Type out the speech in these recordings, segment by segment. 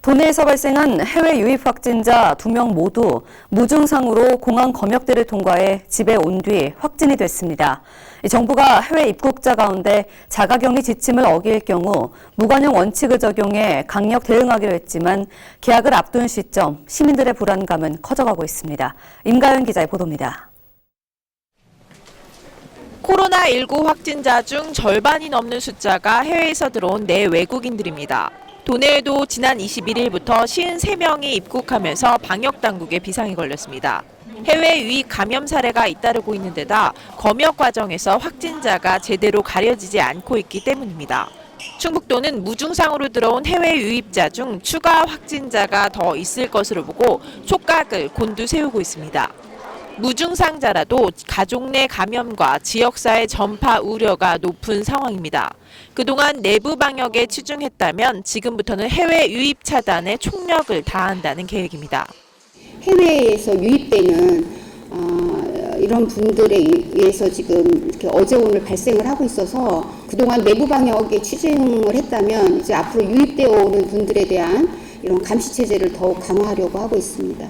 도내에서 발생한 해외 유입 확진자 2명 모두 무증상으로 공항 검역대를 통과해 집에 온 뒤 확진이 됐습니다. 정부가 해외 입국자 가운데 자가격리 지침을 어길 경우 무관용 원칙을 적용해 강력 대응하기로 했지만 개학을 앞둔 시점 시민들의 불안감은 커져가고 있습니다. 임가연 기자의 보도입니다. 코로나19 확진자 중 절반이 넘는 숫자가 해외에서 들어온 내외국인들입니다. 도내에도 지난 21일부터 53명이 입국하면서 방역당국의 비상이 걸렸습니다. 해외 유입 감염 사례가 잇따르고 있는 데다 검역 과정에서 확진자가 제대로 가려지지 않고 있기 때문입니다. 충북도는 무증상으로 들어온 해외 유입자 중 추가 확진자가 더 있을 것으로 보고 촉각을 곤두세우고 있습니다. 무증상자라도 가족 내 감염과 지역사회 전파 우려가 높은 상황입니다. 그동안 내부 방역에 치중했다면 지금부터는 해외 유입 차단에 총력을 다한다는 계획입니다. 해외에서 유입되는 이런 분들에 의해서 지금 이렇게 어제 오늘 발생을 하고 있어서 그동안 내부 방역에 치중을 했다면 이제 앞으로 유입되어 오는 분들에 대한 이런 감시 체제를 더욱 강화하려고 하고 있습니다.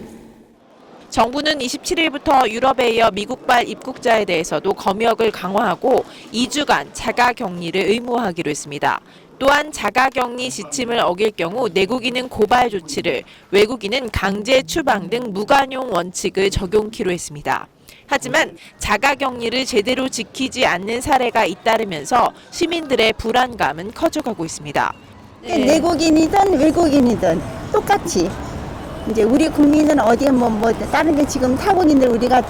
정부는 27일부터 유럽에 이어 미국발 입국자에 대해서도 검역을 강화하고 2주간 자가격리를 의무화하기로 했습니다. 또한 자가격리 지침을 어길 경우 내국인은 고발 조치를, 외국인은 강제 추방 등 무관용 원칙을 적용키로 했습니다. 하지만 자가격리를 제대로 지키지 않는 사례가 잇따르면서 시민들의 불안감은 커져가고 있습니다. 내국인이든 외국인이든 똑같이 이제 우리 국민은 어디에 뭐 다른 데 지금 타국인들 우리가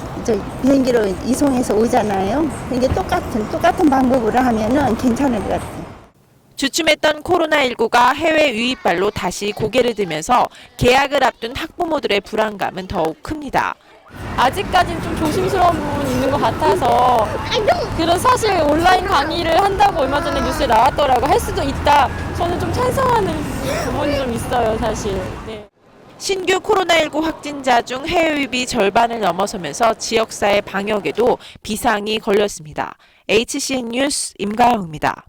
비행기로 이송해서 오잖아요. 이게 똑같은 방법으로 하면은 괜찮을 것 같아요. 주춤했던 코로나19가 해외 유입발로 다시 고개를 들면서 개학을 앞둔 학부모들의 불안감은 더욱 큽니다. 아직까지는 좀 조심스러운 부분이 있는 것 같아서 그런 사실 온라인 강의를 한다고 얼마 전에 뉴스에 나왔더라고. 할 수도 있다. 저는 좀 찬성하는 부분이 좀 있어요, 사실. 네. 신규 코로나19 확진자 중 해외 유입이 절반을 넘어서면서 지역사회 방역에도 비상이 걸렸습니다. HCN 뉴스 임가영입니다.